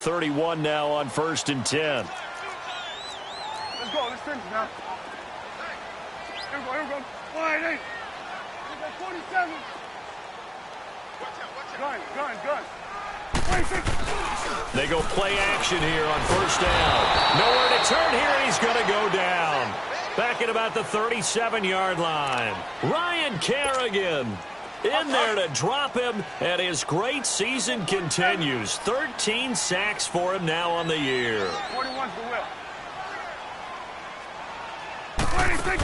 31 now on 1st and 10. Let's go. Let's finish now. Here we go. Here we go. Wide eight. Here we go. 47. Gun. 26. They go play action here on 1st down. Nowhere to turn here, and he's going to go down. Back at about the 37-yard line. Ryan Kerrigan in there to drop him, and his great season continues. 13 sacks for him now on the year. 41's the whip. 26.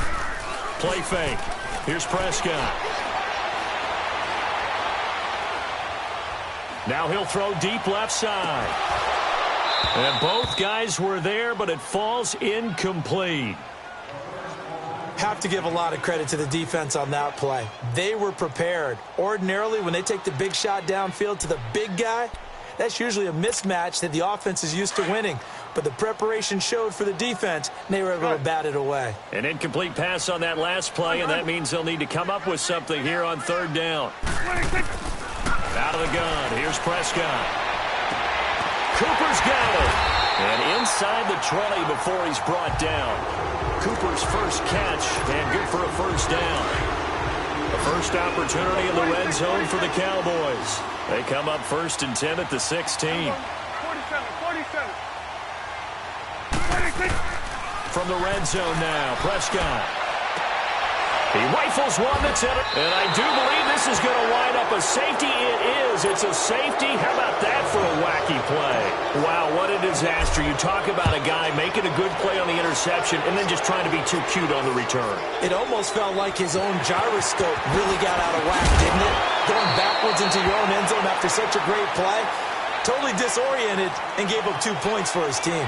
Play fake. Here's Prescott. Now he'll throw deep left side. And both guys were there, but it falls incomplete. Have to give a lot of credit to the defense on that play. They were prepared. Ordinarily, when they take the big shot downfield to the big guy, that's usually a mismatch that the offense is used to winning. But the preparation showed for the defense, and they were able to bat it away. An incomplete pass on that last play, and that means they'll need to come up with something here on 3rd down. Out of the gun, here's Prescott. Cooper's got it. And inside the 20 before he's brought down. Cooper's first catch, and good for a 1st down. The first opportunity in the red zone for the Cowboys. They come up 1st and 10 at the 16. 47. From the red zone now, Prescott. He rifles one that's in it. And I do believe this is going to wind up a safety. It is. It's a safety. How about that for a wacky play? Wow, what a disaster. You talk about a guy making a good play on the interception and then just trying to be too cute on the return. It almost felt like his own gyroscope really got out of whack, didn't it? Going backwards into your own end zone after such a great play. Totally disoriented and gave up 2 points for his team.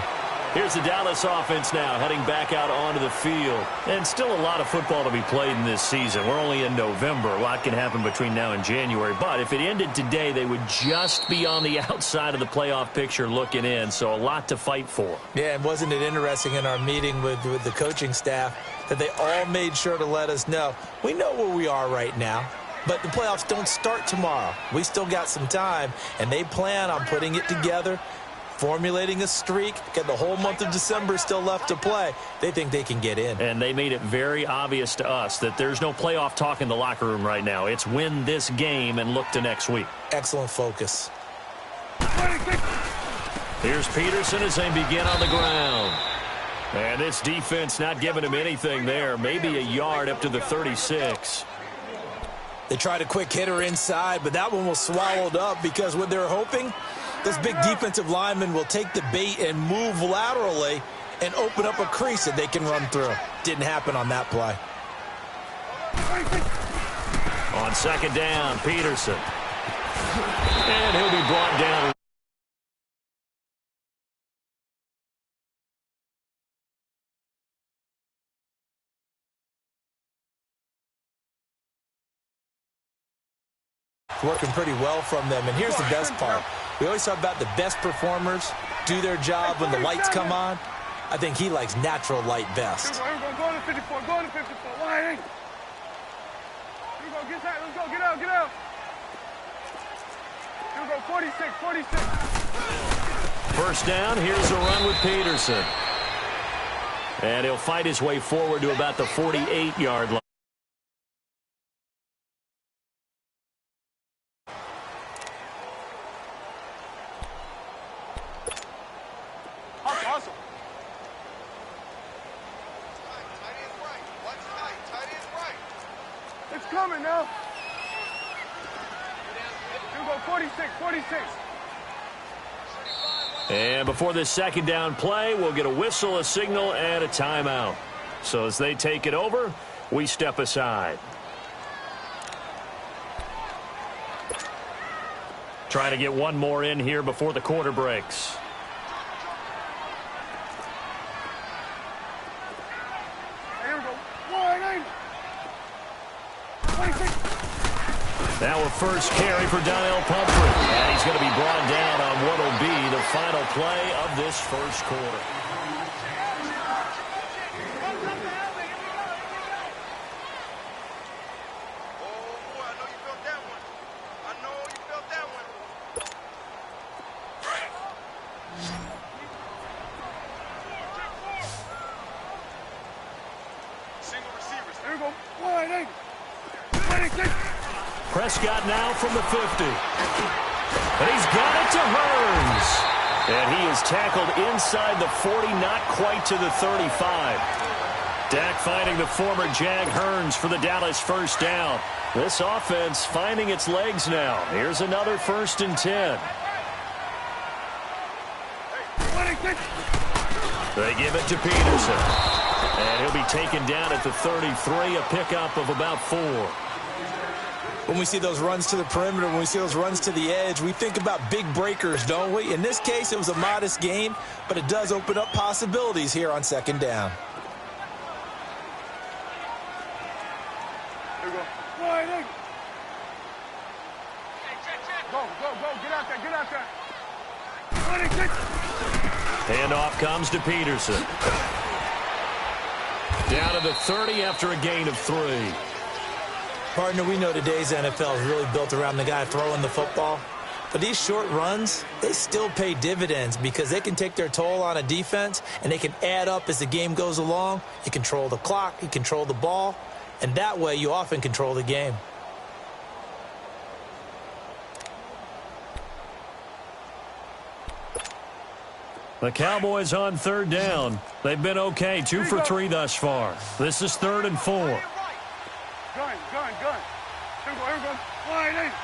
Here's the Dallas offense now heading back out onto the field. And still a lot of football to be played in this season. We're only in November. A lot can happen between now and January. But if it ended today, they would just be on the outside of the playoff picture looking in. So a lot to fight for. Yeah, and wasn't it interesting in our meeting with the coaching staff that they all made sure to let us know, we know where we are right now. But the playoffs don't start tomorrow. We still got some time, and they plan on putting it together, formulating a streak, get the whole month of December still left to play. They think they can get in. And they made it very obvious to us that there's no playoff talk in the locker room right now. It's win this game and look to next week. Excellent focus. Here's Peterson as they begin on the ground. And this defense not giving him anything there. Maybe a yard up to the 36. They tried a quick hitter inside, but that one was swallowed up because what they're hoping, this big defensive lineman will take the bait and move laterally and open up a crease that they can run through. Didn't happen on that play. On 2nd down, Peterson. And he'll be brought down. Working pretty well from them. And here's the best part. We always talk about the best performers do their job when the lights come on. I think he likes natural light best. Here we go. Go to 54. Go to 54. Wide eight. Here we go. Get that. Let's go. Get out. Get out. Here we go. 46. 46. 1st down. Here's a run with Peterson. And he'll fight his way forward to about the 48-yard line. Awesome. It's coming now. Here we go. 46. And before this 2nd down play, we'll get a whistle, a signal, and a timeout. So as they take it over, we step aside. Trying to get one more in here before the quarter breaks. Here we go. Wide eight. 26. Now a first carry for Donnell Pumphrey. And he's going to be brought down on what will be the final play of this 1st quarter. Single receivers. There we go. Wide eight. Prescott now from the 50. And he's got it to Hearns. And he is tackled inside the 40, not quite to the 35. Dak finding the former Jag Hearns for the Dallas first down. This offense finding its legs now. Here's another 1st and 10. They give it to Peterson. And he'll be taken down at the 33, a pickup of about 4. When we see those runs to the perimeter, when we see those runs to the edge, we think about big breakers, don't we? In this case, it was a modest gain, but it does open up possibilities here on 2nd down. There we go. Wide eight. Go, go, go. Get out there, get out there. Handoff comes to Peterson. Down to the 30 after a gain of 3. Partner, we know today's NFL is really built around the guy throwing the football. But these short runs, they still pay dividends because they can take their toll on a defense and they can add up as the game goes along. You control the clock, you control the ball, and that way you often control the game. The Cowboys on 3rd down. They've been okay, 2 for 3 thus far. This is 3rd and 4. Gun. Here we go. Wide eight.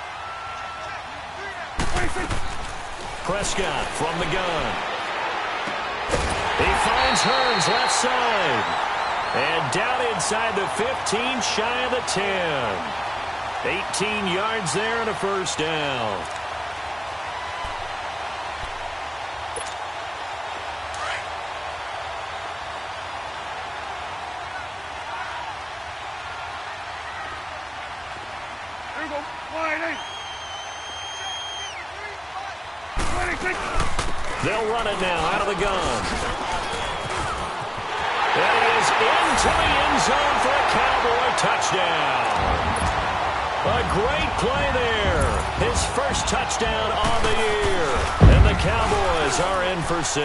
Prescott from the gun. He finds Hearns left side. And down inside the 15, shy of the 10. 18 yards there and a 1st down. They'll run it now out of the gun. And he is into the end zone for a Cowboy touchdown. A great play there. His first touchdown on the year. And the Cowboys are in for 6.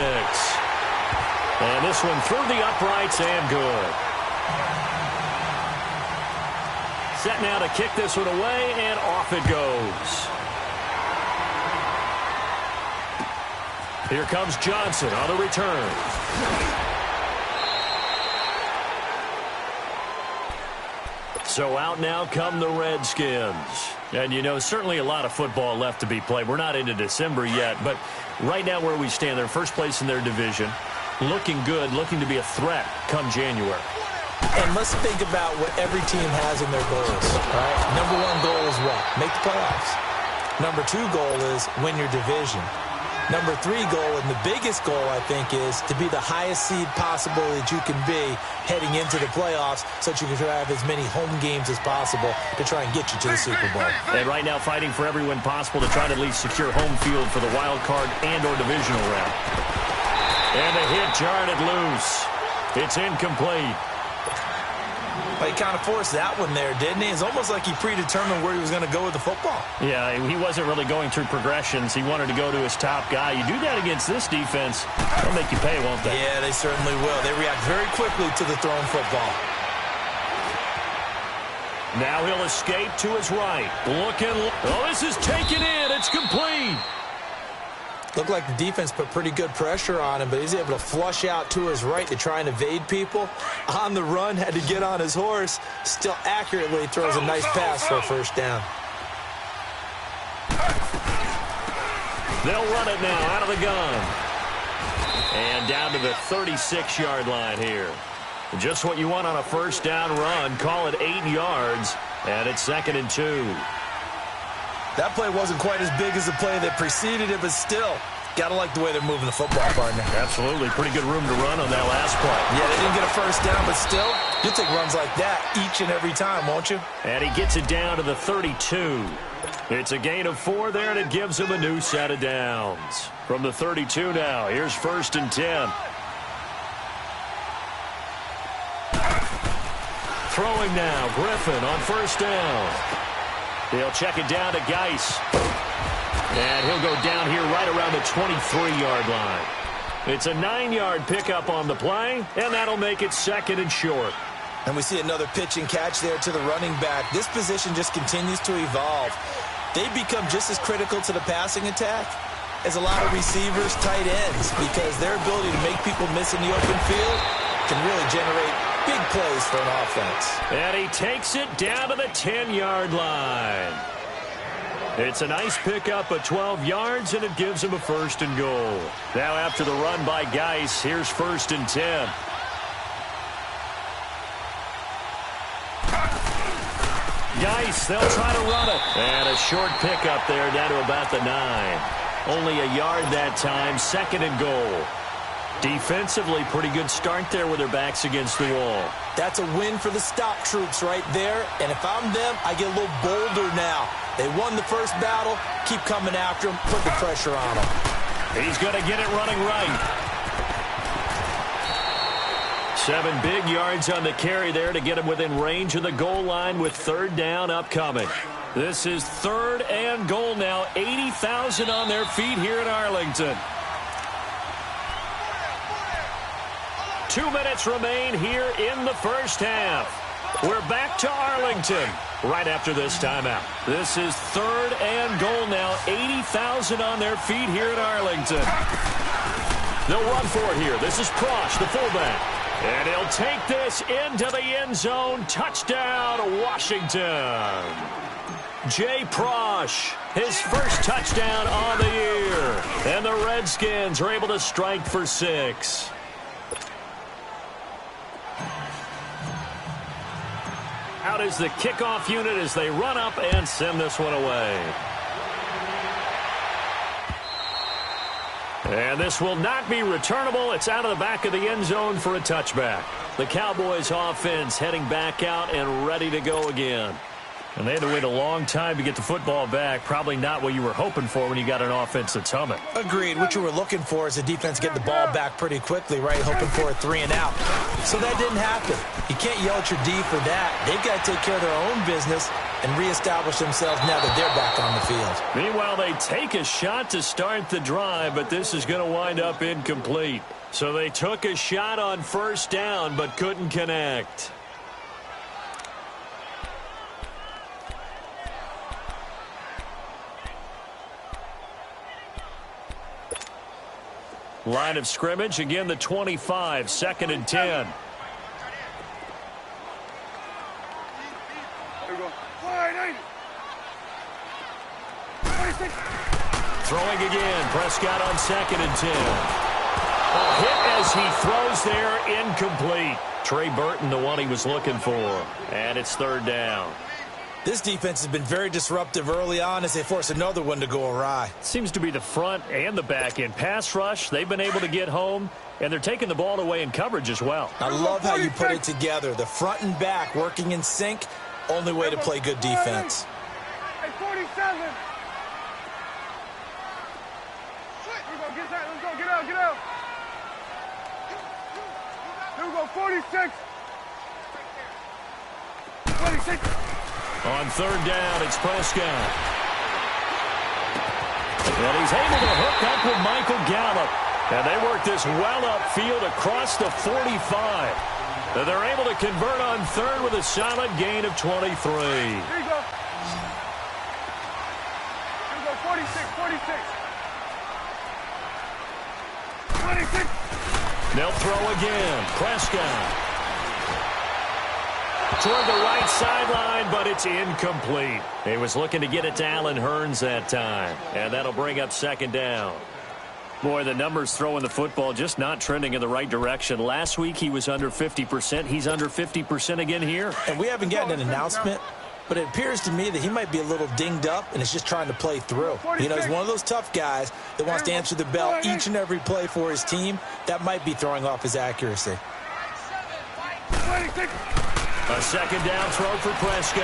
And this one through the uprights and good. Set now to kick this one away, and off it goes. Here comes Johnson on the return. So out now come the Redskins. And, you know, certainly a lot of football left to be played. We're not into December yet, but right now where we stand, they're first place in their division. Looking good, looking to be a threat come January. And let's think about what every team has in their goals, right? Number 1 goal is what? Make the playoffs. Number 2 goal is win your division. Number 3 goal, and the biggest goal, I think, is to be the highest seed possible that you can be heading into the playoffs so that you can have as many home games as possible to try and get you to the Super Bowl. And right now fighting for every win possible to try to at least secure home field for the wild card and or divisional round. And the hit jarred it loose. It's incomplete. But he kind of forced that one there, didn't he? It's almost like he predetermined where he was going to go with the football. Yeah, he wasn't really going through progressions. He wanted to go to his top guy. You do that against this defense, they'll make you pay, won't they? Yeah, they certainly will. They react very quickly to the thrown football. Now he'll escape to his right. Looking. Oh, this is taken in. It's complete. Looked like the defense put pretty good pressure on him, but he's able to flush out to his right to try and evade people. On the run, had to get on his horse. Still accurately throws a nice pass for a 1st down. They'll run it now out of the gun. And down to the 36-yard line here. Just what you want on a 1st down run. Call it 8 yards, and it's 2nd and 2. That play wasn't quite as big as the play that preceded it, but still, got to like the way they're moving the football, partner. Absolutely. Pretty good room to run on that last play. Yeah, they didn't get a 1st down, but still, you'll take runs like that each and every time, won't you? And he gets it down to the 32. It's a gain of 4 there, and it gives him a new set of downs. From the 32 now, here's 1st and 10. Throwing now, Griffin on 1st down. He'll check it down to Geis. And he'll go down here right around the 23-yard line. It's a 9-yard pickup on the play, and that'll make it 2nd and short. And we see another pitch and catch there to the running back. This position just continues to evolve. They become just as critical to the passing attack as a lot of receivers, tight ends, because their ability to make people miss in the open field can really generate big plays for an offense. And he takes it down to the 10-yard line. It's a nice pickup of 12 yards, and it gives him a 1st and goal. Now after the run by Geis, here's 1st and 10. Geis, they'll try to run it. And a short pickup there down to about the 9. Only a yard that time, 2nd and goal. Defensively, pretty good start there with their backs against the wall. That's a win for the stop troops right there. And if I'm them, I get a little bolder now. They won the first battle. Keep coming after them. Put the pressure on them. He's going to get it running right. 7 big yards on the carry there to get him within range of the goal line with 3rd down upcoming. This is 3rd and goal now. 80,000 on their feet here in Arlington. 2 minutes remain here in the first half. We're back to Arlington right after this timeout. This is 3rd and goal now. 80,000 on their feet here in Arlington. They'll run for it here. This is Prosh, the fullback. And he'll take this into the end zone. Touchdown, Washington. Jay Prosh, his first touchdown on the year. And the Redskins are able to strike for 6. Out is the kickoff unit as they run up and send this one away. And this will not be returnable. It's out of the back of the end zone for a touchback. The Cowboys offense heading back out and ready to go again. And they had to wait a long time to get the football back. Probably not what you were hoping for when you got an offense that's humming. Agreed. What you were looking for is the defense get the ball back pretty quickly, right? Hoping for a 3 and out. So that didn't happen. You can't yell at your D for that. They've got to take care of their own business and reestablish themselves now that they're back on the field. Meanwhile, they take a shot to start the drive, but this is going to wind up incomplete. So they took a shot on 1st down, but couldn't connect. Line of scrimmage, again the 25, 2nd and 10. There we go. Throwing again, Prescott on 2nd and 10. A hit as he throws there, incomplete. Trey Burton, the one he was looking for. And it's 3rd down. This defense has been very disruptive early on as they force another one to go awry. Seems to be the front and the back end. Pass rush, they've been able to get home, and they're taking the ball away in coverage as well. I love how you put it together. The front and back working in sync, only way to play good defense. Hey, 47. Here we go, get that. Let's go, get out, get out. Here we go, 46. 26. On 3rd down, it's Prescott. And he's able to hook up with Michael Gallup. And they work this well upfield across the 45. And they're able to convert on 3rd with a solid gain of 23. Here you go. Here we go, 46, 46. 26. They'll throw again. Prescott. Toward the right sideline, but it's incomplete. He was looking to get it to Allen Hurns that time. And that'll bring up 2nd down. Boy, the numbers throwing the football just not trending in the right direction. Last week he was under 50%. He's under 50% again here. And we haven't gotten an announcement, but it appears to me that he might be a little dinged up and is just trying to play through. You know, he's one of those tough guys that wants to answer the bell each and every play for his team. That might be throwing off his accuracy. 26. A 2nd down throw for Prescott.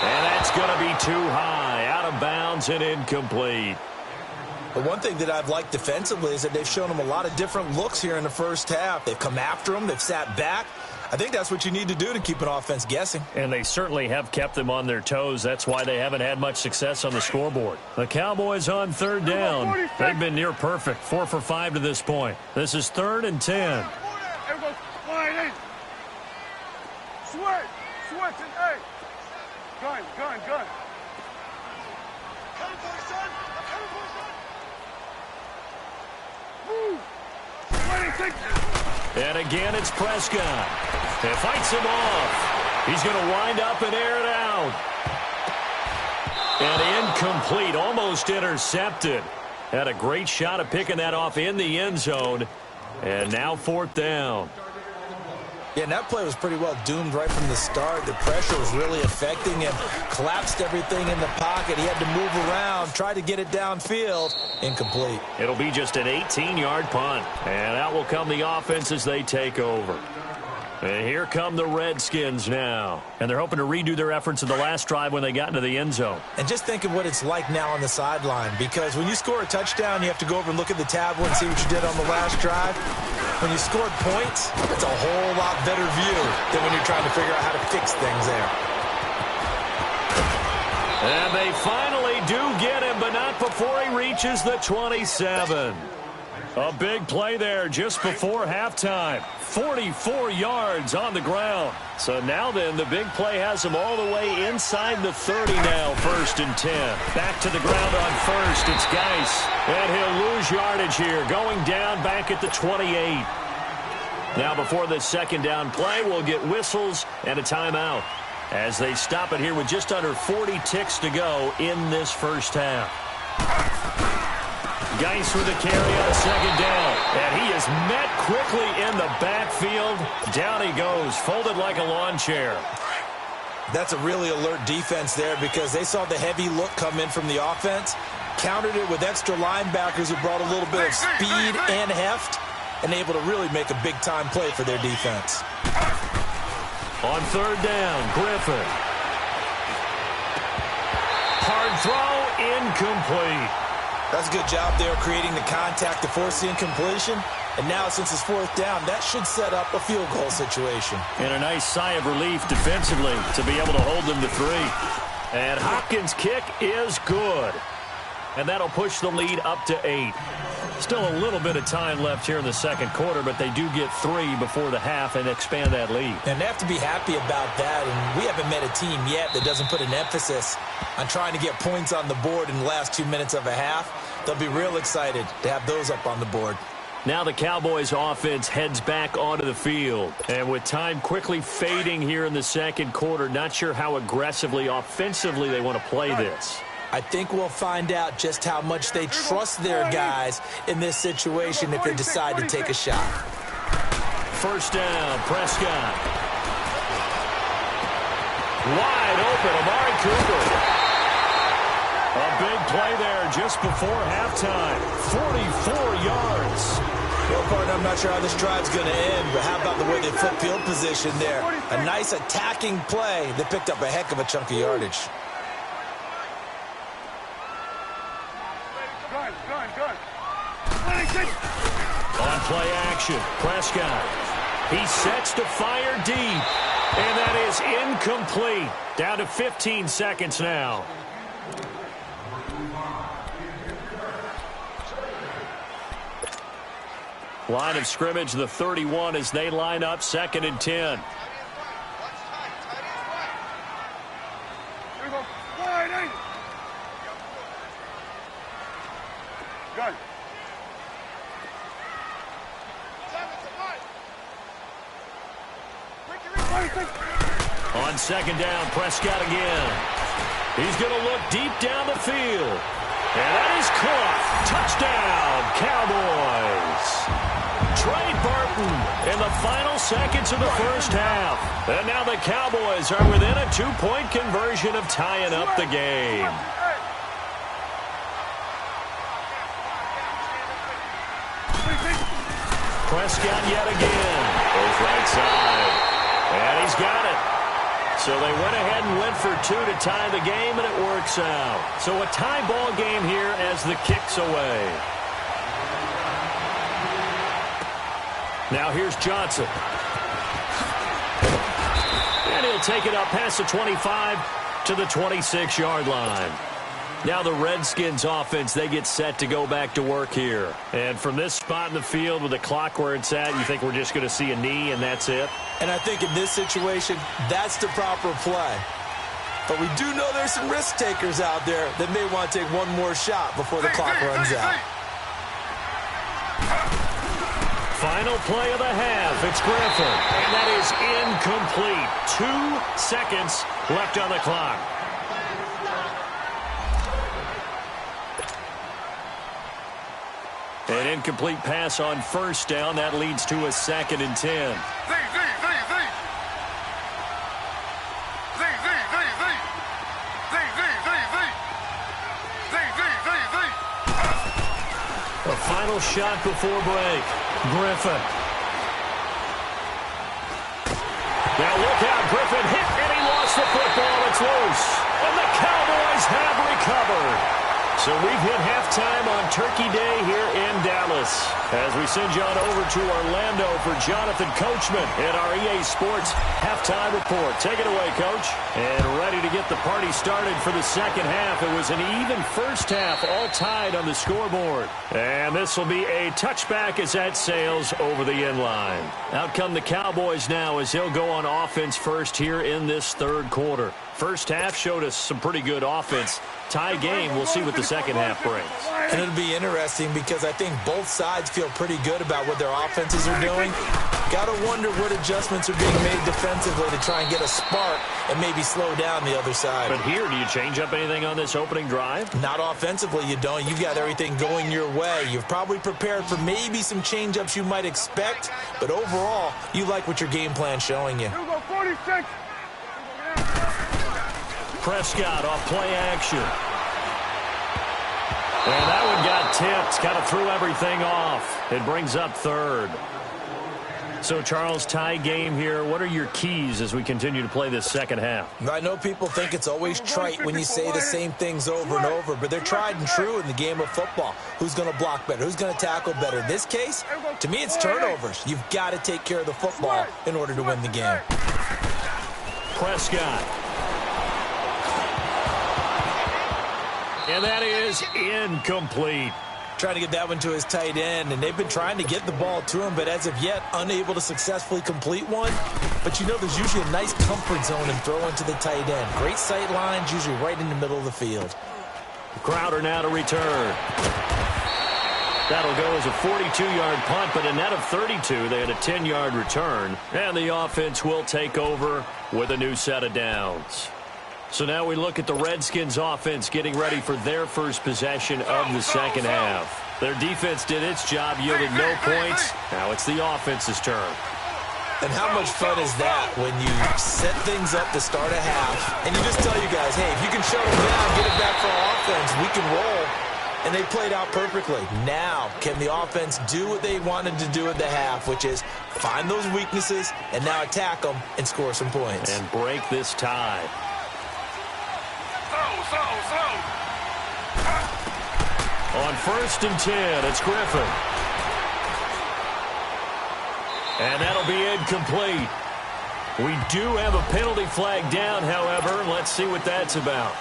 And that's going to be too high. Out of bounds and incomplete. But one thing that I've liked defensively is that they've shown him a lot of different looks here in the first half. They've come after him. They've sat back. I think that's what you need to do to keep an offense guessing. And they certainly have kept them on their toes. That's why they haven't had much success on the scoreboard. The Cowboys on third down. They've been near perfect. 4 for 5 to this point. This is 3rd and 10. Switch and hey. Gun. Move. And again, it's Prescott. It fights him off. He's going to wind up and air it out. And incomplete, almost intercepted. Had a great shot at picking that off in the end zone. And now 4th down. Yeah, and that play was pretty well doomed right from the start. The pressure was really affecting him. Collapsed everything in the pocket. He had to move around, try to get it downfield. Incomplete. It'll be just an 18-yard punt. And out will come the offense as they take over. And here come the Redskins now. And they're hoping to redo their efforts in the last drive when they got into the end zone. And just think of what it's like now on the sideline. Because when you score a touchdown, you have to go over and look at the tablet and see what you did on the last drive. When you scored points, it's a whole lot better view than when you're trying to figure out how to fix things there. And they finally do get him, but not before he reaches the 27. A big play there just before halftime. 44 yards on the ground. So now then, the big play has him all the way inside the 30 now, 1st and 10. Back to the ground on 1st. It's Geis. And he'll lose yardage here, going down back at the 28. Now before this 2nd down play, we'll get whistles and a timeout as they stop it here with just under 40 ticks to go in this first half. Geis with a carry on 2nd down. And he is met quickly in the backfield. Down he goes, folded like a lawn chair. That's a really alert defense there because they saw the heavy look come in from the offense, countered it with extra linebackers who brought a little bit of speed and heft, and able to really make a big-time play for their defense. On 3rd down, Griffin. Hard throw, incomplete. That's a good job there creating the contact to force the incompletion. And now, since it's 4th down, that should set up a field goal situation. And a nice sigh of relief defensively to be able to hold them to 3. And Hopkins' kick is good. And that'll push the lead up to 8. Still a little bit of time left here in the 2nd quarter, but they do get 3 before the half and expand that lead. And they have to be happy about that. And we haven't met a team yet that doesn't put an emphasis on trying to get points on the board in the last 2 minutes of a half. They'll be real excited to have those up on the board. Now the Cowboys offense heads back onto the field. And with time quickly fading here in the 2nd quarter, not sure how aggressively, offensively they want to play this. I think we'll find out just how much they trust their guys in this situation if they decide to take a shot. 1st down, Prescott. Wide open, Amari Cooper. A big play there just before halftime. 44 yards. Well, partner, I'm not sure how this drive's going to end, but how about the way they flip field position there? A nice attacking play that picked up a heck of a chunk of yardage. On play action, Prescott. He sets to fire deep, and that is incomplete. Down to 15 seconds now. Line of scrimmage, the 31 as they line up, 2nd and 10. Gun. On 2nd down, Prescott again. He's going to look deep down the field. And that is caught. Touchdown, Cowboys. Trey Burton in the final seconds of the first half. And now the Cowboys are within a 2-point conversion of tying up the game. Prescott yet again. Goes right side. And he's got it. So they went ahead and went for 2 to tie the game, and it works out. So a tie ball game here as the kick's away. Now here's Johnson. he'll take it up past the 25 to the 26-yard line. Now the Redskins offense, they get set to go back to work here. And from this spot in the field with the clock where it's at, you think we're just going to see a knee and that's it? And I think in this situation, that's the proper play. But we do know there's some risk takers out there that may want to take one more shot before the clock runs out. Final play of the half. It's Griffin. And that is incomplete. 2 seconds left on the clock. An incomplete pass on first down. That leads to a 2nd and 10. A final shot before break. Griffin. Now look out. Griffin hit and he lost the football. It's loose. And the Cowboys have recovered. So we've hit halftime on Turkey Day here in Dallas. As we send you on over to Orlando for Jonathan Coachman in our EA Sports Halftime Report. Take it away, Coach. And ready to get the party started for the second half. It was an even first half, all tied on the scoreboard. And this will be a touchback as that sails over the end line. Out come the Cowboys now as they'll go on offense first here in this third quarter. First half showed us some pretty good offense. Tie game, we'll see what the second half brings. And it'll be interesting because I think both sides feel pretty good about what their offenses are doing. Got to wonder what adjustments are being made defensively to try and get a spark and maybe slow down the other side. But here, do you change up anything on this opening drive? Not offensively, you don't. You've got everything going your way. You've probably prepared for maybe some change-ups you might expect, but overall, you like what your game plan's showing you. 46. Prescott off play action. And that one got tipped. Kind of threw everything off. It brings up third. So, Charles, tie game here. What are your keys as we continue to play this second half? I know people think it's always trite when you say the same things over and over, but they're tried and true in the game of football. Who's going to block better? Who's going to tackle better? In this case, to me, it's turnovers. You've got to take care of the football in order to win the game. Prescott. And that is incomplete. Trying to get that one to his tight end, and they've been trying to get the ball to him, but as of yet, unable to successfully complete one. But you know there's usually a nice comfort zone in throwing to the tight end. Great sight lines, usually right in the middle of the field. Crowder now to return. That'll go as a 42-yard punt, but a net of 32. They had a 10-yard return, and the offense will take over with a new set of downs. So now we look at the Redskins offense getting ready for their first possession of the second half. Their defense did its job, yielded no points. Now it's the offense's turn. And how much fun is that when you set things up to start a half, and you just tell you guys, hey, if you can shut them down, get it back for our offense, we can roll. And they played out perfectly. Now, can the offense do what they wanted to do at the half, which is find those weaknesses and now attack them and score some points. And break this tie. On 1st and 10, it's Griffin. And that'll be incomplete. We do have a penalty flag down, however. Let's see what that's about.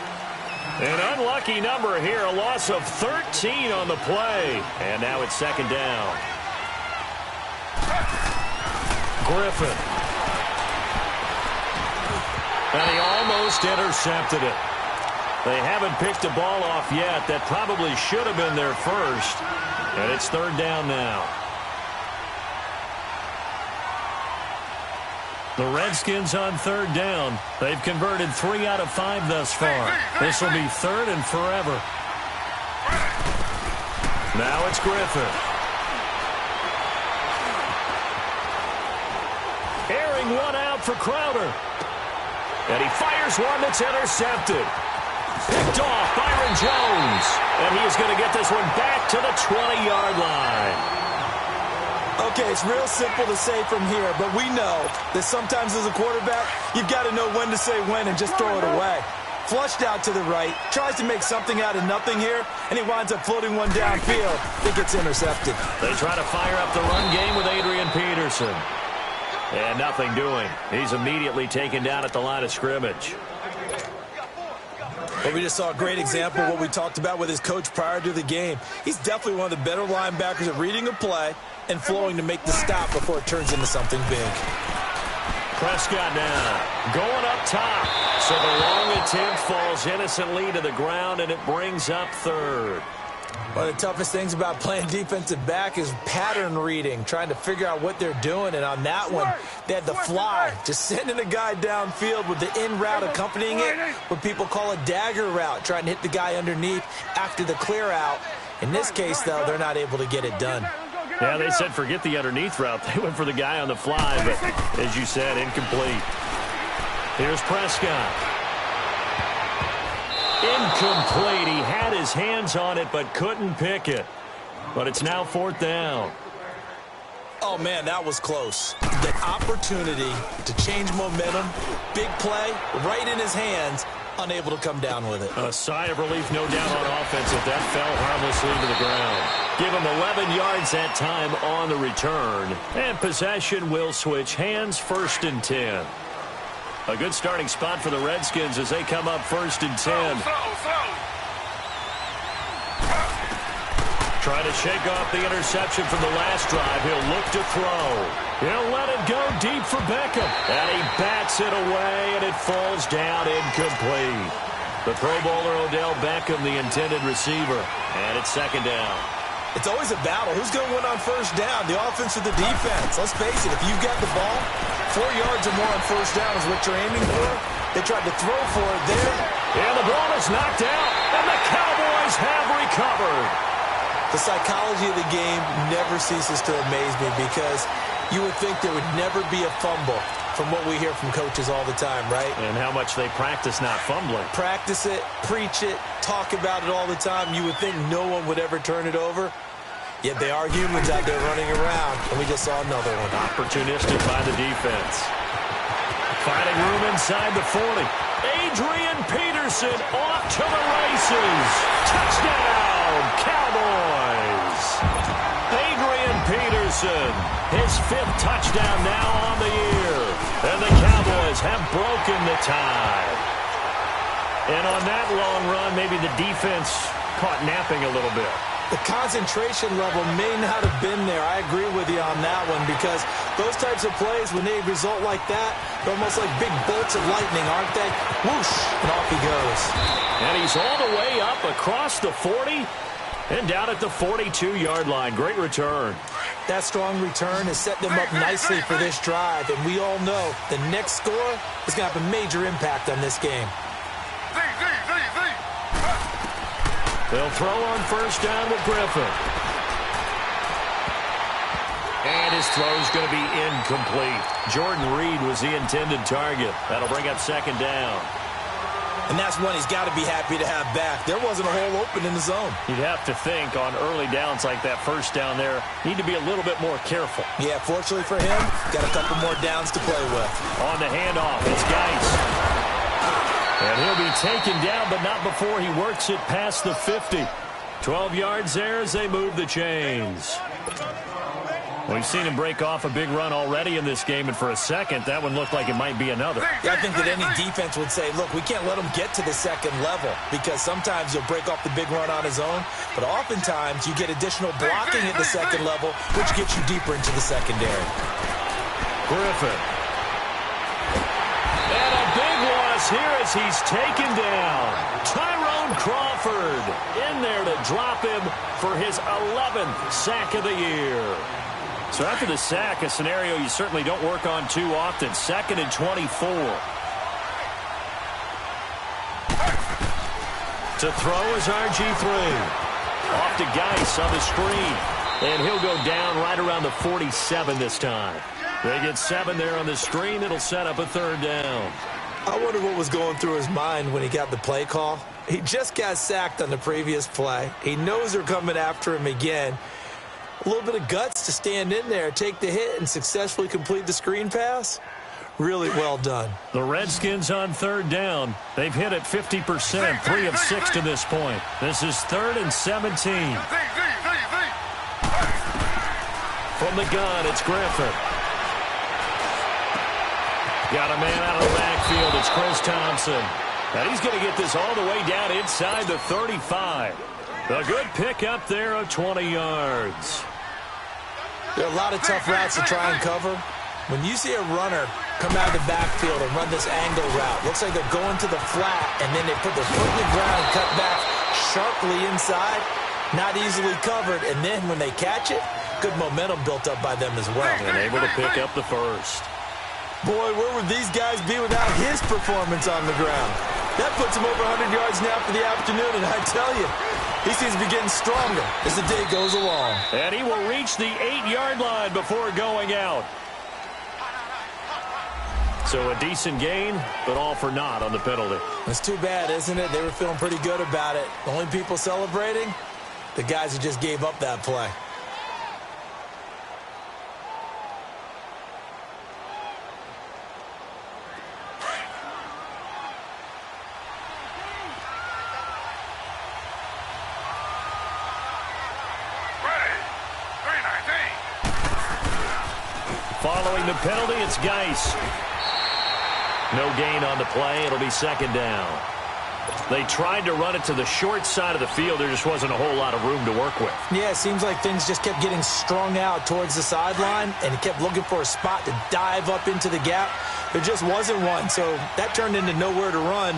An unlucky number here, a loss of 13 on the play. And now it's 2nd down. Griffin. And he almost intercepted it. They haven't picked a ball off yet. That probably should have been their first. And it's 3rd down now. The Redskins on 3rd down. They've converted 3 out of 5 thus far. This will be 3rd and forever. Now it's Griffin. Airing one out for Crowder. And he fires one that's intercepted. Picked off Byron Jones. And he is going to get this one back to the 20-yard line. Okay, it's real simple to say from here, but we know that sometimes as a quarterback, you've got to know when to say when and just throw it away. Flushed out to the right, tries to make something out of nothing here, and he winds up floating one downfield that gets intercepted. They try to fire up the run game with Adrian Peterson. And nothing doing. He's immediately taken down at the line of scrimmage. Well, we just saw a great example of what we talked about with his coach prior to the game. He's definitely one of the better linebackers at reading a play and flowing to make the stop before it turns into something big. Prescott now going up top. So the long attempt falls innocently to the ground, and it brings up third. One of the toughest things about playing defensive back is pattern reading, trying to figure out what they're doing. And on that one, they had the fly, just sending a guy downfield with the in route accompanying it, what people call a dagger route, trying to hit the guy underneath after the clear out. In this case, though, they're not able to get it done. Yeah, they said forget the underneath route. They went for the guy on the fly, but as you said, incomplete. Here's Prescott. Incomplete. He had his hands on it but couldn't pick it. But it's now 4th down. Oh, man, that was close. The opportunity to change momentum, big play, right in his hands, unable to come down with it. A sigh of relief, no doubt, on offense if that fell harmlessly to the ground. Give him 11 yards that time on the return. And possession will switch hands, 1st and 10. A good starting spot for the Redskins as they come up 1st and 10. Try to shake off the interception from the last drive. He'll look to throw. He'll let it go deep for Beckham. And he bats it away, and it falls down incomplete. The Pro Bowler Odell Beckham, the intended receiver. And it's 2nd down. It's always a battle. Who's going to win on 1st down, the offense or the defense? Let's face it, if you've got the ball, 4 yards or more on 1st down is what you're aiming for. They tried to throw for it there. And the ball is knocked out, and the Cowboys have recovered. The psychology of the game never ceases to amaze me because you would think there would never be a fumble from what we hear from coaches all the time, right? And how much they practice not fumbling. Practice it, preach it, talk about it all the time. You would think no one would ever turn it over. Yet they are humans out there running around, and we just saw another one. Opportunistic by the defense. Finding room inside the 40. Adrian Peterson off to the races. Touchdown, Cowboys. Adrian Peterson, his 5th touchdown now on the year. And the Cowboys have broken the tie. And on that long run, maybe the defense caught napping a little bit. The concentration level may not have been there. I agree with you on that one because those types of plays, when they result like that, they're almost like big bolts of lightning, aren't they? Whoosh, and off he goes. And he's all the way up across the 40 and down at the 42-yard line. Great return. That strong return has set them up nicely for this drive, and we all know the next score is going to have a major impact on this game. They'll throw on 1st down with Griffin. And his throw's going to be incomplete. Jordan Reed was the intended target. That'll bring up 2nd down. And that's one he's got to be happy to have back. There wasn't a hole open in the zone. You'd have to think on early downs like that 1st down there, need to be a little bit more careful. Yeah, fortunately for him, got a couple more downs to play with. On the handoff, it's Geis. And he'll be taken down, but not before he works it past the 50. 12 yards there as they move the chains. We've seen him break off a big run already in this game, and for a second, that one looked like it might be another. Yeah, I think that any defense would say, look, we can't let him get to the 2nd level because sometimes he'll break off the big run on his own, but oftentimes you get additional blocking at the 2nd level, which gets you deeper into the secondary. Griffin. And a big loss here as he's taken down. Tyrone Crawford in there to drop him for his 11th sack of the year. So after the sack, a scenario you certainly don't work on too often. 2nd and 24. To throw is RG3. Off to Geis on the screen. And he'll go down right around the 47 this time. They get 7 there on the screen. It'll set up a 3rd down. I wonder what was going through his mind when he got the play call. He just got sacked on the previous play. He knows they're coming after him again. A little bit of guts to stand in there, take the hit, and successfully complete the screen pass. Really well done. The Redskins on 3rd down. They've hit it 50%, 3 of 6 to this point. This is 3rd and 17. From the gun, it's Griffin. Got a man out of the backfield. It's Chris Thompson. And he's going to get this all the way down inside the 35. A good pick up there of 20 yards. There are a lot of tough routes to try and cover. When you see a runner come out of the backfield and run this angle route, looks like they're going to the flat, and then they put their foot in the ground and cut back sharply inside, not easily covered. And then when they catch it, good momentum built up by them as well. And able to pick up the first. Boy, where would these guys be without his performance on the ground? That puts him over 100 yards now for the afternoon, and I tell you, he seems to be getting stronger as the day goes along. And he will reach the 8-yard line before going out. So a decent gain, but all for naught on the penalty. It's too bad, isn't it? They were feeling pretty good about it. The only people celebrating, the guys who just gave up that play. Following the penalty, it's Geis. No gain on the play. It'll be second down. They tried to run it to the short side of the field. There just wasn't a whole lot of room to work with. Yeah, it seems like things just kept getting strung out towards the sideline, and he kept looking for a spot to dive up into the gap. There just wasn't one, so that turned into nowhere to run,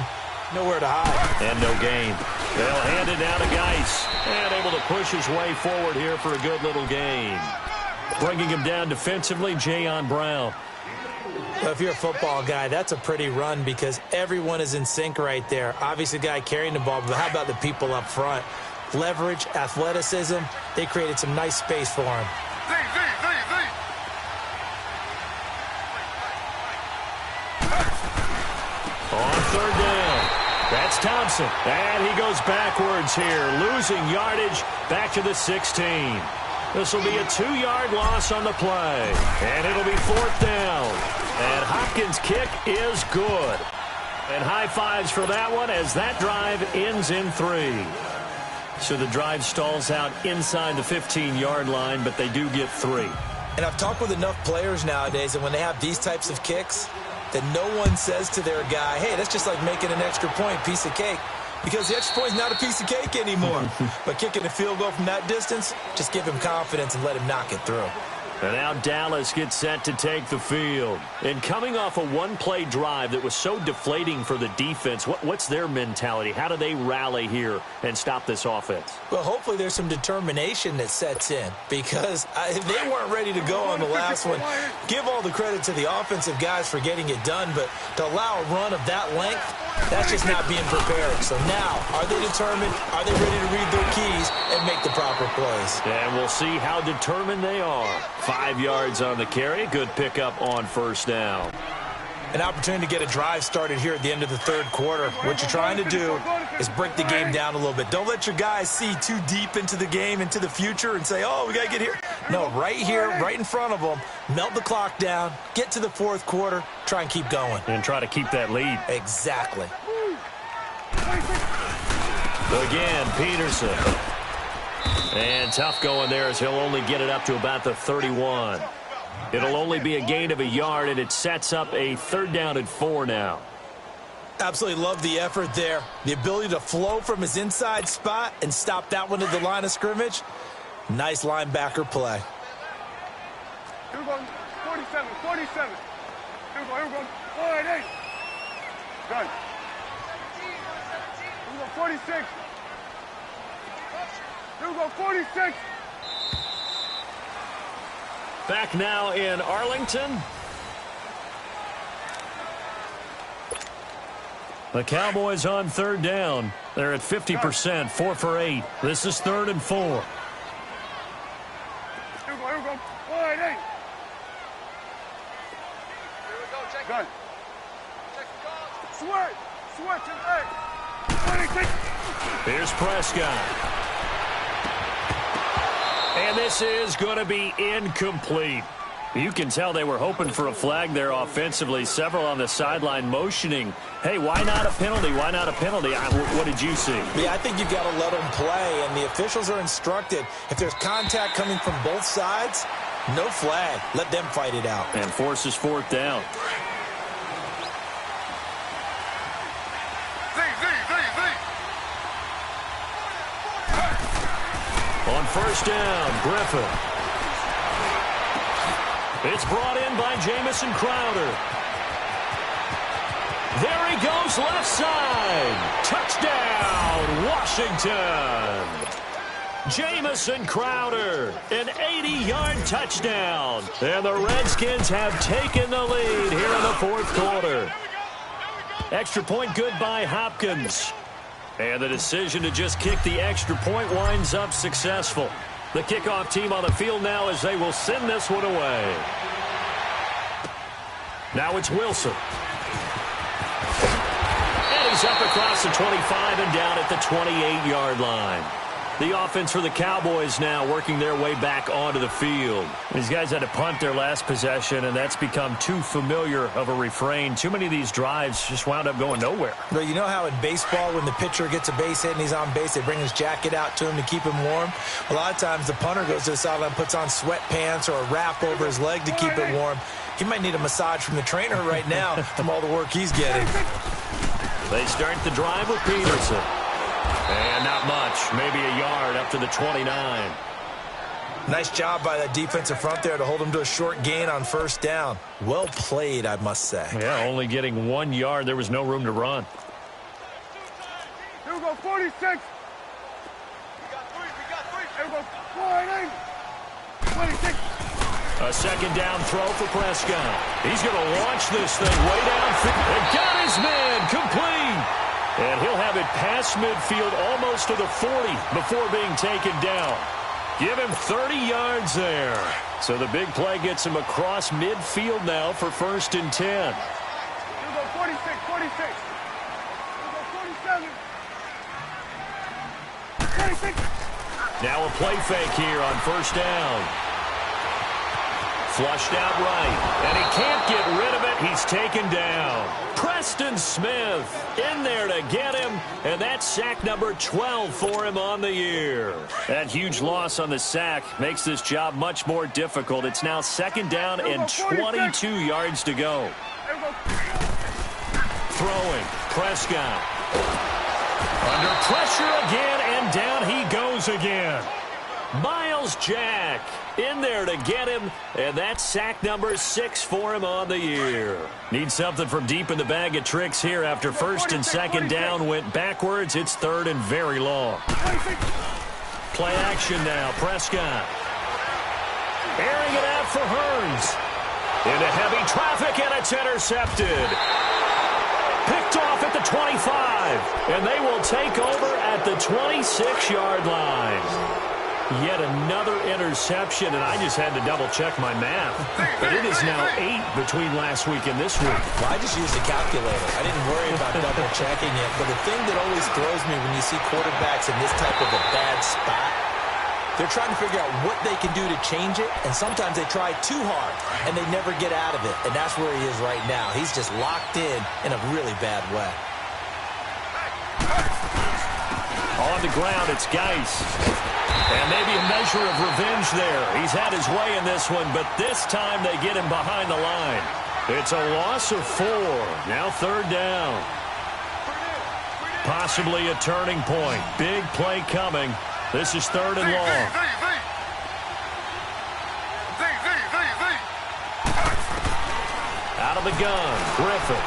nowhere to hide. And no gain. They'll hand it down to Geis. And able to push his way forward here for a good little gain. Bringing him down defensively, Jayon Brown. Well, if you're a football guy, that's a pretty run because everyone is in sync right there. Obviously, the guy carrying the ball, but how about the people up front? Leverage, athleticism, they created some nice space for him. On third down, that's Thompson. And he goes backwards here, losing yardage back to the 16. This will be a 2-yard loss on the play. And it'll be fourth down. And Hopkins' kick is good. And high fives for that one as that drive ends in 3. So the drive stalls out inside the 15-yard line, but they do get 3. And I've talked with enough players nowadays, and when they have these types of kicks, that no one says to their guy, hey, that's just like making an extra point, piece of cake. Because the extra point is not a piece of cake anymore. But kicking a field goal from that distance, just give him confidence and let him knock it through. And now Dallas gets set to take the field. And coming off a one-play drive that was so deflating for the defense, what's their mentality? How do they rally here and stop this offense? Well, hopefully there's some determination that sets in because they weren't ready to go on the last one. Give all the credit to the offensive guys for getting it done, but to allow a run of that length, that's just not being prepared. So now, are they determined? Are they ready to read their keys and make the proper plays? And we'll see how determined they are. 5 yards on the carry. Good pickup on first down. An opportunity to get a drive started here at the end of the third quarter. What you're trying to do is break the game down a little bit. Don't let your guys see too deep into the game, into the future, and say, oh, we got to get here. No, right here, right in front of them, melt the clock down, get to the fourth quarter, try and keep going. And try to keep that lead. Exactly. Again, Peterson. And tough going there as he'll only get it up to about the 31. It'll only be a gain of a yard, and it sets up a third down and 4 now. Absolutely love the effort there. The ability to flow from his inside spot and stop that one at the line of scrimmage. Nice linebacker play. Here we go. 47, 47. Here we go. 48. Done. Here we go. 46. Here we go. 46. Back now in Arlington. The Cowboys on third down. They're at 50%, 4 for 8. This is 3rd and 4. Here we go. Here we go. 48. Here we go. Check. Done. Check the guard. Switch. Switch and 8. 26. Here's Prescott. And this is going to be incomplete. You can tell they were hoping for a flag there offensively. Several on the sideline motioning, hey, why not a penalty? Why not a penalty? What did you see? Yeah, I think you've got to let them play, and the officials are instructed. If there's contact coming from both sides, no flag. Let them fight it out. And forces 4th down. first down. Griffin. It's brought in by Jamison Crowder. There he goes, left side. Touchdown, Washington. Jamison Crowder, an 80-yard touchdown. And the Redskins have taken the lead here in the fourth quarter. Extra point good by Hopkins. And the decision to just kick the extra point winds up successful. The kickoff team on the field now as they will send this one away. Now it's Wilson. And he's up across the 25 and down at the 28-yard line. The offense for the Cowboys now working their way back onto the field. These guys had to punt their last possession, and that's become too familiar of a refrain. Too many of these drives just wound up going nowhere. Well, you know how in baseball when the pitcher gets a base hit and he's on base, they bring his jacket out to him to keep him warm? A lot of times the punter goes to the sideline, puts on sweatpants or a wrap over his leg to keep it warm. He might need a massage from the trainer right now from all the work he's getting. They start the drive with Peterson. And not much, maybe a yard up to the 29. Nice job by that defensive front there to hold him to a short gain on first down. Well played, I must say. Yeah, only getting 1 yard. There was no room to run. Here we go, 46. We got three. Here we go, 26. A second down throw for Prescott. He's going to launch this thing way downfield. And got his man complete. And he'll have it past midfield almost to the 40 before being taken down. Give him 30 yards there. So the big play gets him across midfield now for 1st and 10. Here we go, 46. Here we go, 47. 26. Now a play fake here on first down. Flushed out right, and he can't get rid of it. He's taken down. Preston Smith in there to get him, and that's sack number 12 for him on the year. That huge loss on the sack makes this job much more difficult. It's now second down and 22 yards to go. Throwing, Prescott. Under pressure again, and down he goes again. Miles Jack in there to get him, and that's sack number 6 for him on the year. Need something from deep in the bag of tricks here after first and second down went backwards. It's third and very long. Play action now, Prescott. Airing it out for Hearns. Into heavy traffic, and it's intercepted. Picked off at the 25, and they will take over at the 26-yard line. Yet another interception, and I just had to double-check my math. But it is now 8 between last week and this week. Well, I just used a calculator. I didn't worry about double-checking it. But the thing that always throws me when you see quarterbacks in this type of a bad spot, they're trying to figure out what they can do to change it, and sometimes they try too hard, and they never get out of it. And that's where he is right now. He's just locked in a really bad way. On the ground, it's Geis. And maybe a measure of revenge there. He's had his way in this one, but this time they get him behind the line. It's a loss of 4. Now third down. Possibly a turning point. Big play coming. This is third and long. Out of the gun, Griffin.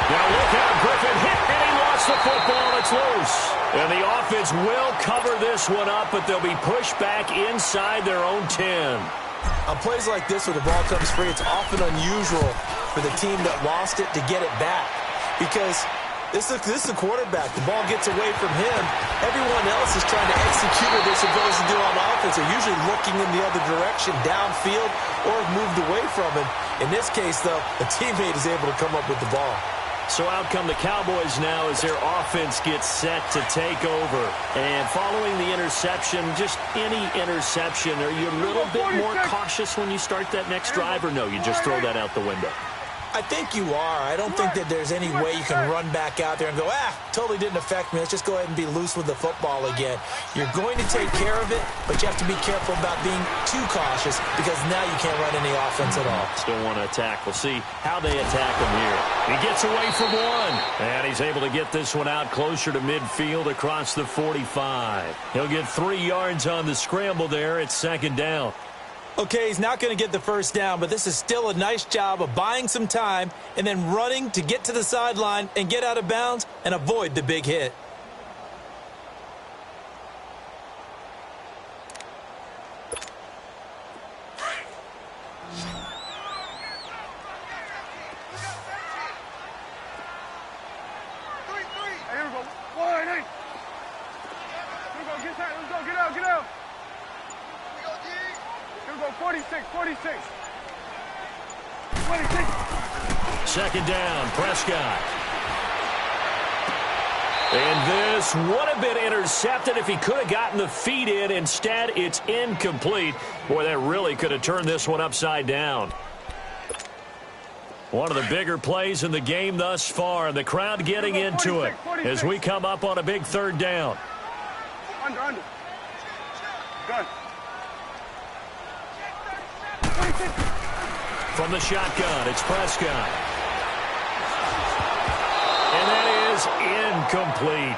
Now look out, Griffin hit, and he lost the football. It's loose. And the offense will cover this one up, but they'll be pushed back inside their own 10. On plays like this where the ball comes free, it's often unusual for the team that lost it to get it back. Because this is a quarterback. The ball gets away from him. Everyone else is trying to execute what they're supposed to do on offense. They're usually looking in the other direction, downfield, or have moved away from him. In this case, though, a teammate is able to come up with the ball. So out come the Cowboys now as their offense gets set to take over. And following the interception, just any interception, are you a little bit more cautious when you start that next drive, or no, you just throw that out the window? I think you are. I don't think that there's any way you can run back out there and go, totally didn't affect me. Let's just go ahead and be loose with the football again. You're going to take care of it, but you have to be careful about being too cautious because now you can't run any offense at all. Still want to attack. We'll see how they attack him here. He gets away from one, and he's able to get this one out closer to midfield across the 45. He'll get 3 yards on the scramble there. It's 2nd down. Okay, he's not going to get the first down, but this is still a nice job of buying some time and then running to get to the sideline and get out of bounds and avoid the big hit. Here we go. Wide, hey. Here we go. Get tight. Let's go. Get out. Get out. Here we go. 46. 46. 26. 2nd down, Prescott. And this would have been intercepted if he could have gotten the feet in. Instead, it's incomplete. Boy, that really could have turned this one upside down. One of the bigger plays in the game thus far, and the crowd getting into it as we come up on a big 3rd down. Under. Gun. From the shotgun, it's Prescott. And that is incomplete.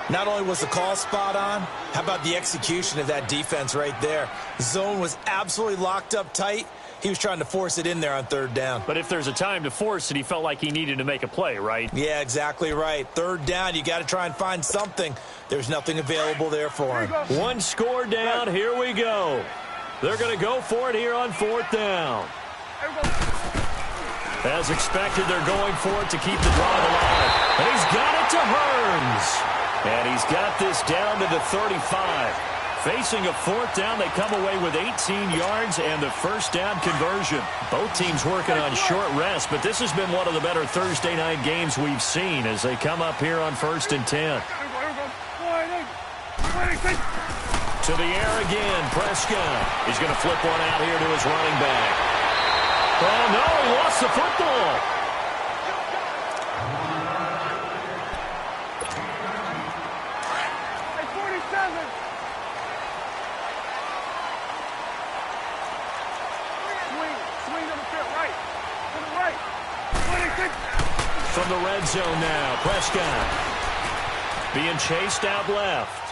Not only was the call spot on, how about the execution of that defense right there? The zone was absolutely locked up tight. He was trying to force it in there on 3rd down. But if there's a time to force it, he felt like he needed to make a play, right? Yeah, exactly right. 3rd down, you got to try and find something. There's nothing available there for him. 1 score down. Here we go. They're going to go for it here on 4th down. As expected, they're going for it to keep the drive alive. And he's got it to Hearns. And he's got this down to the 35. Facing a 4th down, they come away with 18 yards and the 1st down conversion. Both teams working on short rest, but this has been one of the better Thursday night games we've seen as they come up here on 1st and 10. To the air again, Prescott. He's going to flip one out here to his running back. Oh, no, he lost the football. From the red zone now, Prescott being chased out left.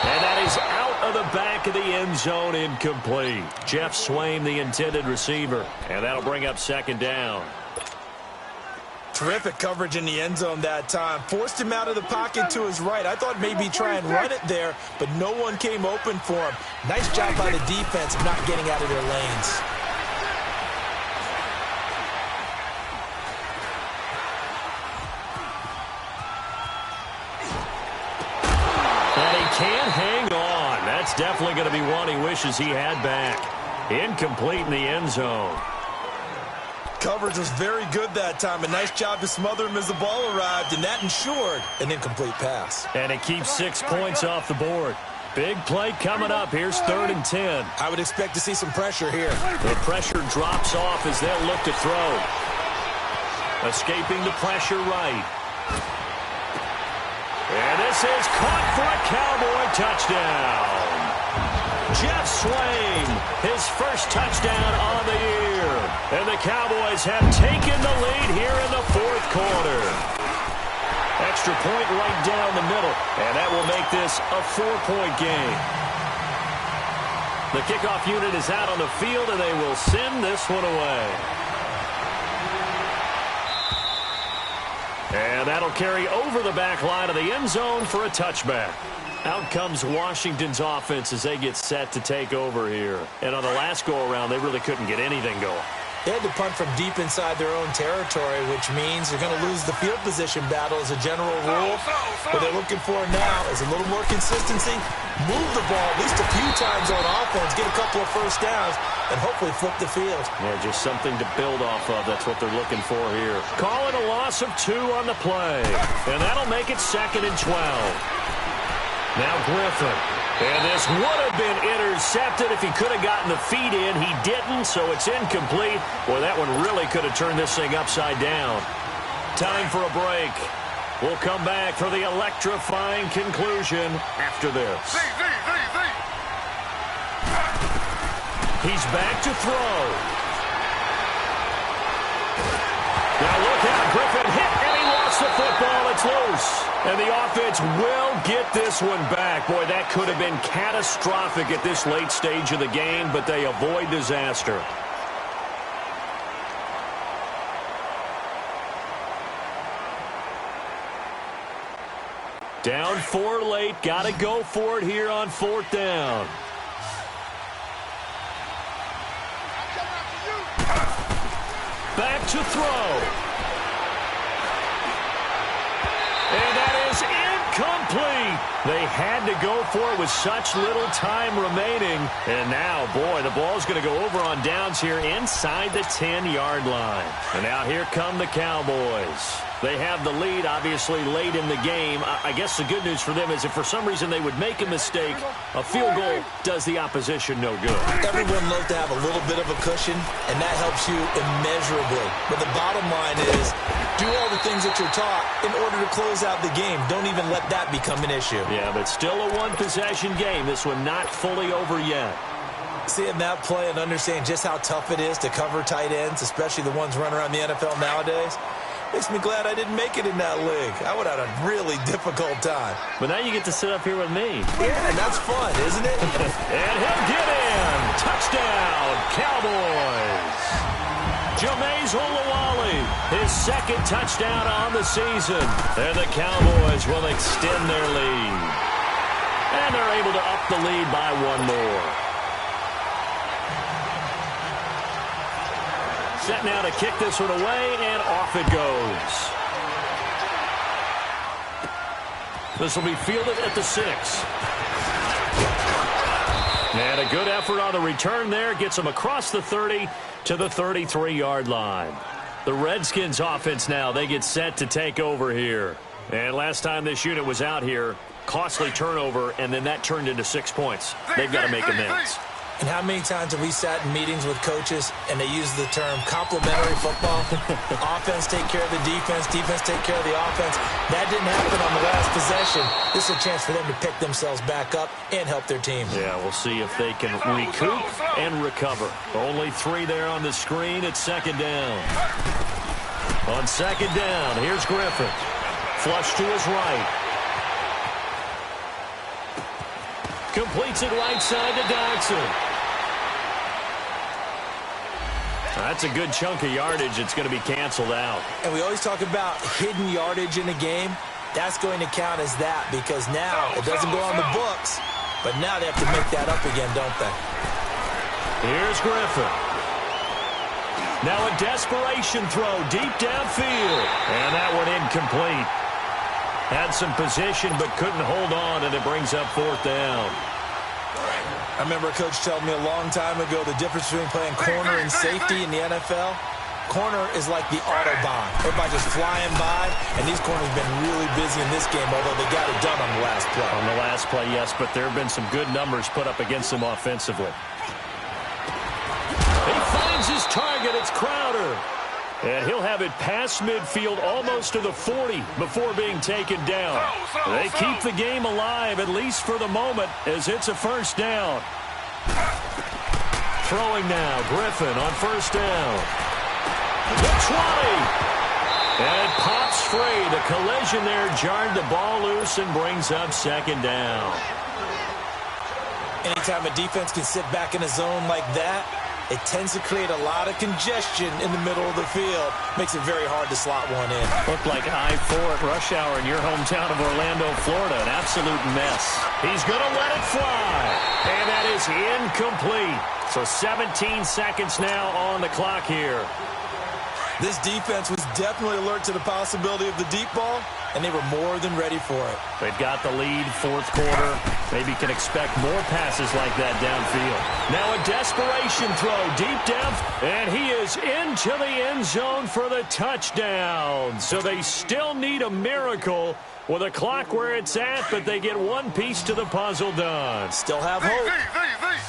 And that is out of the back of the end zone, incomplete. Jeff Swain, the intended receiver. And that'll bring up 2nd down. Terrific coverage in the end zone that time. Forced him out of the pocket to his right. I thought maybe try and run it there, but no one came open for him. Nice job by the defense of not getting out of their lanes. Can't hang on. That's definitely going to be one he wishes he had back. Incomplete in the end zone. Coverage was very good that time. A nice job to smother him as the ball arrived, and that ensured an incomplete pass. And it keeps 6 points off the board. Big play coming up. Here's 3rd and 10. I would expect to see some pressure here. The pressure drops off as they'll look to throw. Escaping the pressure right. And this is caught for a Cowboy touchdown. Jeff Swain, his first touchdown on the year. And the Cowboys have taken the lead here in the 4th quarter. Extra point right down the middle. And that will make this a 4-point game. The kickoff unit is out on the field, and they will send this one away. And that'll carry over the back line of the end zone for a touchback. Out comes Washington's offense as they get set to take over here. And on the last go-around, they really couldn't get anything going. They had to punt from deep inside their own territory, which means they're going to lose the field position battle as a general rule. What they're looking for now is a little more consistency, move the ball at least a few times on offense, get a couple of first downs, and hopefully flip the field. Yeah, just something to build off of. That's what they're looking for here. Calling a loss of 2 on the play. And that'll make it 2nd and 12. Now Griffin. And this would have been intercepted if he could have gotten the feet in. He didn't, so it's incomplete. Boy, that one really could have turned this thing upside down. Time for a break. We'll come back for the electrifying conclusion after this. He's back to throw. Now look out, Griffin hit, and he lost the football. It's loose. And the offense will get this one back. Boy, that could have been catastrophic at this late stage of the game, but they avoid disaster. Down 4 late. Got to go for it here on 4th down. Back to throw. And that is incomplete. They had to go for it with such little time remaining. And now, boy, the ball's going to go over on downs here inside the 10-yard line. And now here come the Cowboys. They have the lead, obviously, late in the game. I guess the good news for them is if for some reason they would make a mistake, a field goal does the opposition no good. Everyone loves to have a little bit of a cushion, and that helps you immeasurably. But the bottom line is do all the things that you're taught in order to close out the game. Don't even let that become an issue. Yeah, but still a one-possession game. This one not fully over yet. Seeing that play and understanding just how tough it is to cover tight ends, especially the ones running around the NFL nowadays, makes me glad I didn't make it in that league. I would have had a really difficult time. But now you get to sit up here with me. Yeah, and that's fun, isn't it? And he'll get in. Touchdown, Cowboys. Jameis Olawale, his second touchdown on the season. And the Cowboys will extend their lead. And they're able to up the lead by 1 more. Set now to kick this one away, and off it goes. This will be fielded at the 6. And a good effort on the return there. Gets them across the 30 to the 33-yard line. The Redskins offense now, they get set to take over here. And last time this unit was out here, costly turnover, and then that turned into 6 points. They've got to make amends. And how many times have we sat in meetings with coaches and they use the term complementary football? Offense take care of the defense, defense take care of the offense. That didn't happen on the last possession. This is a chance for them to pick themselves back up and help their team. Yeah, we'll see if they can recoup and recover. Only 3 there on the screen at 2nd down. On 2nd down, here's Griffin. Flush to his right. Completes it right side to Dodson. That's a good chunk of yardage. It's going to be canceled out. And we always talk about hidden yardage in a game. That's going to count as that because now it doesn't go on the books, but now they have to make that up again, don't they? Here's Griffin. Now a desperation throw deep downfield. And that one incomplete. Had some position but couldn't hold on, and it brings up 4th down. I remember a coach telling me a long time ago the difference between playing corner and safety in the NFL. Corner is like the Autobahn. Everybody just flying by, and these corners have been really busy in this game, although they got it done on the last play. On the last play, yes, but there have been some good numbers put up against them offensively. He finds his target. It's Crowder. And he'll have it past midfield almost to the 40 before being taken down. They keep the game alive, at least for the moment, as it's a 1st down. Throwing now, Griffin on 1st down. The 20. And it pops free. The collision there jarred the ball loose and brings up 2nd down. Anytime a defense can sit back in a zone like that, it tends to create a lot of congestion in the middle of the field. Makes it very hard to slot one in. Looked like I-4 at rush hour in your hometown of Orlando, Florida. An absolute mess. He's going to let it fly. And that is incomplete. So 17 seconds now on the clock here. This defense was definitely alert to the possibility of the deep ball, and they were more than ready for it. They've got the lead, fourth quarter. Maybe can expect more passes like that downfield. Now a desperation throw deep down, and he is into the end zone for the touchdown. So they still need a miracle with a clock where it's at, but they get one piece to the puzzle done. Still have hope.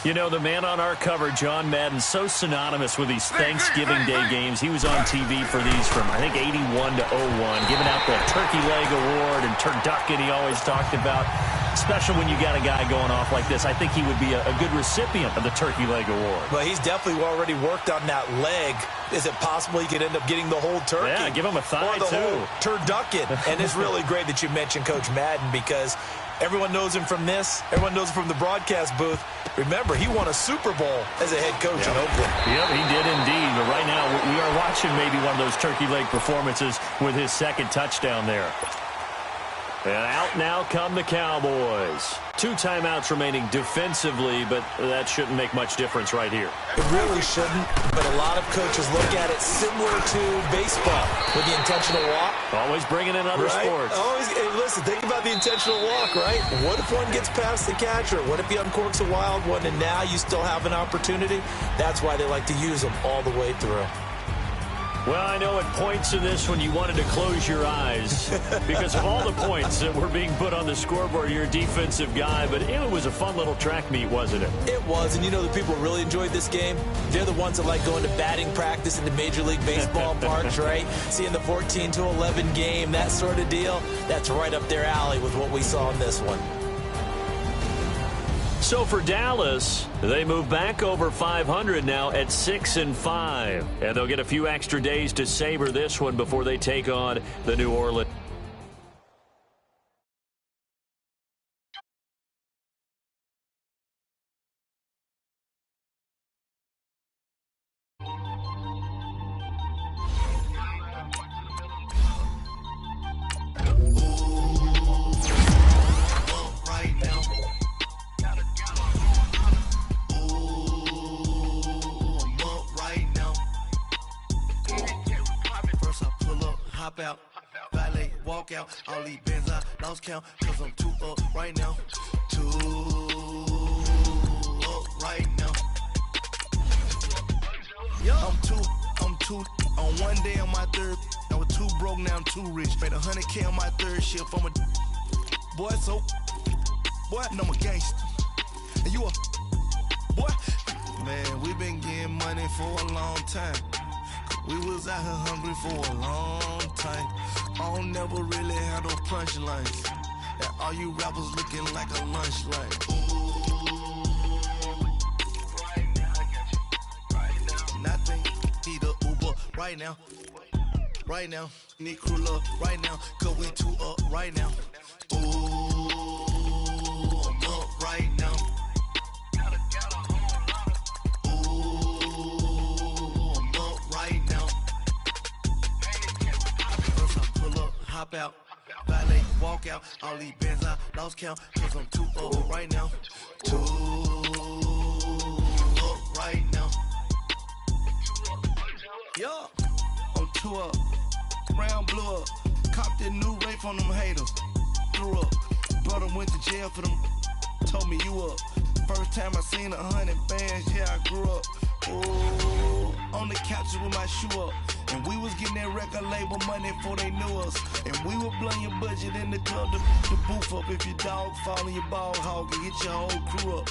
You know, the man on our cover, John Madden, so synonymous with these Thanksgiving Day games. He was on TV for these from, I think, 81 to 01, giving out the Turkey Leg Award and turducken he always talked about. Especially when you got a guy going off like this. I think he would be a good recipient of the Turkey Leg Award. Well, he's definitely already worked on that leg. Is it possible he could end up getting the whole turkey? Yeah, give him a thigh, or the too. whole turducken. And it's really great that you mentioned Coach Madden, because everyone knows him from this. Everyone knows him from the broadcast booth. Remember, he won a Super Bowl as a head coach in Oakland. Yep, he did indeed. But right now, we are watching maybe one of those turkey leg performances with his second touchdown there. And out now come the Cowboys. 2 timeouts remaining defensively, but that shouldn't make much difference right here. It really shouldn't, but a lot of coaches look at it similar to baseball with the intentional walk. Always bringing in other sports. Always, hey, listen, think about the intentional walk, right? What if one gets past the catcher? What if he uncorks a wild one and now you still have an opportunity? That's why they like to use them all the way through. Well, I know at points in this when you wanted to close your eyes because of all the points that were being put on the scoreboard. You're a defensive guy, but it was a fun little track meet, wasn't it? It was, and you know the people really enjoyed this game? They're the ones that like going to batting practice in the Major League Baseball parks, right? Seeing the 14-11 game, that sort of deal. That's right up their alley with what we saw in this one. So for Dallas, they move back over 500 now at 6-5. And they'll get a few extra days to savor this one before they take on the New Orleans. Out, valet, walk out, all these bands I lost count, cause I'm too up right now, too up right now. Yo, I'm two, on one day on my third, I was too broke, now I'm too rich, made 100K on my third shift, I'm a boy, so, boy, I'm a gangster, and you a, boy, man, we been getting money for a long time. We was out here hungry for a long time. I don't never really have no punchlines. And all you rappers looking like a lunch line. Right now, I got you. Right now. Nothing, need a Uber right now. Right now, need crew love right now. Cause we too up right now. Ooh, I'm up right now. Hop out, valet, walk out, all these bands I lost count, cause I'm too up right now, too up right now. Yo, I'm too up, round blew up, copped that new Ray from them haters, threw up, brother went to jail for them, told me you up, first time I seen 100 bands, yeah I grew up. Ooh, on the couches with my shoe up. And we was getting that record label money before they knew us. And we were blowing your budget in the club to boof up. If your dog fall in your ball hog and get your whole crew up.